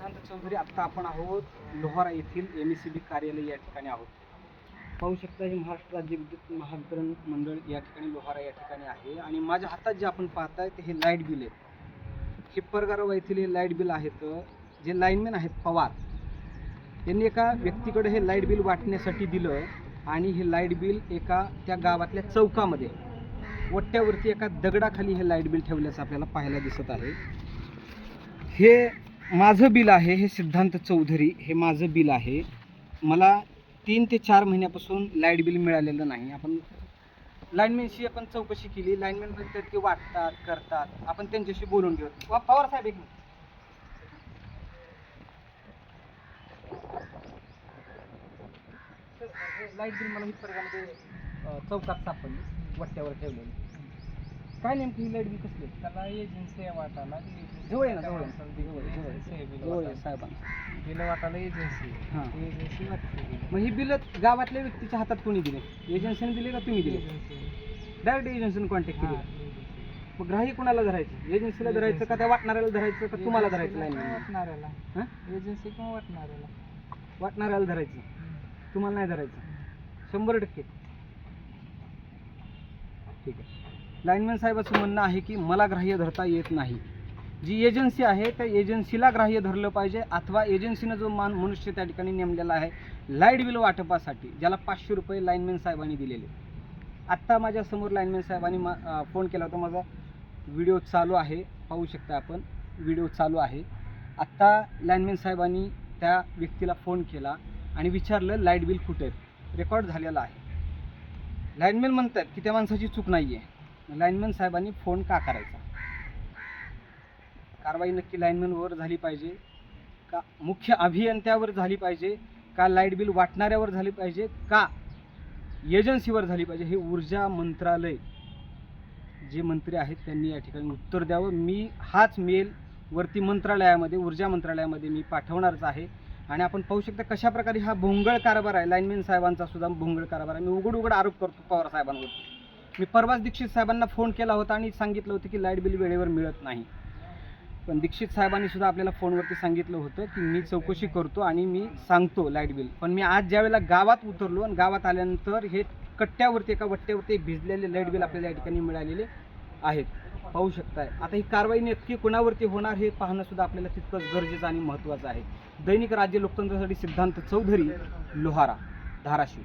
सिद्धांत चौधरी. आत्ता आपण आहोत लोहारा येथील MSEB कार्यालय या ठिकाणी आहोत. पाहू शकता हे महाराष्ट्र राज्य विद्युत महावितरण मंडळ या ठिकाणी लोहारा या ठिकाणी आहे. आणि माझ्या हातात जे आपण पाहताय ते हे लाईट बिल आहे. हे परगारवा येथील हे लाईट बिल आहेत. जे लाईनमॅन आहेत पवार यांनी एका व्यक्तीकडे हे लाईट बिल वाटण्यासाठी दिलं आणि हे लाईट बिल एका त्या गावातल्या चौकामध्ये वट्ट्यावरती एका दगडाखाली हे लाईट बिल ठेवल्याचं आपल्याला पाहायला दिसत आहे. हे माझं बिल आहे. हे सिद्धांत चौधरी हे माझं बिल आहे. मला 3 ते 4 महिन्यापासून लाईट बिल मिळालेलं नाही. आपण लाईनमॅनशी आपण चौकशी केली. लाईनमॅन म्हणतात की वाटतात करतात. आपण त्यांच्याशी बोलून घेऊ. पवार साहेब एक मिनिट. लाईट बिल मला ही परगामध्ये चौकात सापडली वट्ट्यावर ठेवलेली. काय नेमकी ही लाईट बिल कसली? त्याला एजन्सी वाटायला जवळ आहे ना जवळ साहेबांना बिल वाटायला एजन्सी हां. एजन्सी वाटते. मग ही बिल गावातल्या व्यक्तीच्या हातात कोणी दिले? एजन्सीने दिले का तुम्ही दिले? डायरेक्ट एजन्सीने कॉन्टॅक्ट केली. मग ग्राही कोणाला धरायचं? एजन्सीला धरायचं का त्या वाटणाऱ्याला धरायचं का तुम्हाला धरायचं? लाईन वाटणाऱ्याला हां एजन्सी किंवा वाटणाऱ्याला वाटणाऱ्याला धरायचं, तुम्हाला नाही धरायचं. 100% ठीक आहे. लाईनमॅन साहेबाचं म्हणणं आहे की मला ग्राह्य धरता येत नाही. जी एजन्सी आहे त्या एजन्सीला ग्राह्य धरलं पाहिजे अथवा एजन्सीनं जो मनुष्य त्या ठिकाणी नेमलेला आहे लाईट बिल वाटपासाठी ज्याला 500 रुपये लाईनमॅन साहेबांनी दिलेले. आत्ता माझ्यासमोर लाईनमॅन साहेबांनी फोन केला होता. माझा व्हिडिओ चालू आहे, पाहू शकता आपण व्हिडिओ चालू आहे. आत्ता लाईनमॅन साहेबांनी त्या व्यक्तीला फोन केला आणि विचारलं लाईट बिल कुठे आहे. रेकॉर्ड झालेला आहे. लाईनमॅन म्हणतात की त्या माणसाची चूक नाही आहे. लाईनमॅन साहेबांनी फोन का करायचा? कारवाई नक्की लाईनमॅनवर झाली पाहिजे का मुख्य अभियंत्यावर झाली पाहिजे का लाईट बिल वाटणाऱ्यावर झाली पाहिजे का एजन्सीवर झाली पाहिजे? हे ऊर्जा मंत्रालय जे मंत्री आहेत त्यांनी या ठिकाणी उत्तर द्यावं. मी हाच मेल वरती मंत्रालयामध्ये ऊर्जा मंत्रालयामध्ये मी पाठवणारच आहे. आणि आपण पाहू शकता कशा प्रकारे हा भोंगळ कारभार आहे. लाईनमॅन साहेबांचा सुद्धा भोंगळ कारभार आहे. मी उघड आरोप करतो पवार साहेबांवर. मी परवाच दीक्षित साहेबांना फोन केला होता आणि सांगितलं होतं की लाईट बिल वेळेवर मिळत नाही. पण दीक्षित साहेबांनी सुद्धा आपल्याला फोनवरती सांगितलं होतं की मी चौकशी करतो आणि मी सांगतो लाईट बिल. पण मी आज ज्यावेळेला गावात उतरलो आणि गावात आल्यानंतर हे कट्ट्यावरती एका वट्ट्यावरती भिजलेले लाईट बिल आपल्याला या ठिकाणी मिळालेले आहेत. पाहू शकताय. आता ही कारवाई नक्की कोणावरती होणार हे पाहणं सुद्धा आपल्याला तितकंच गरजेचं आणि महत्त्वाचं आहे. दैनिक राज्य लोकतंत्रासाठी सिद्धांत चौधरी, लोहारा, धाराशिव.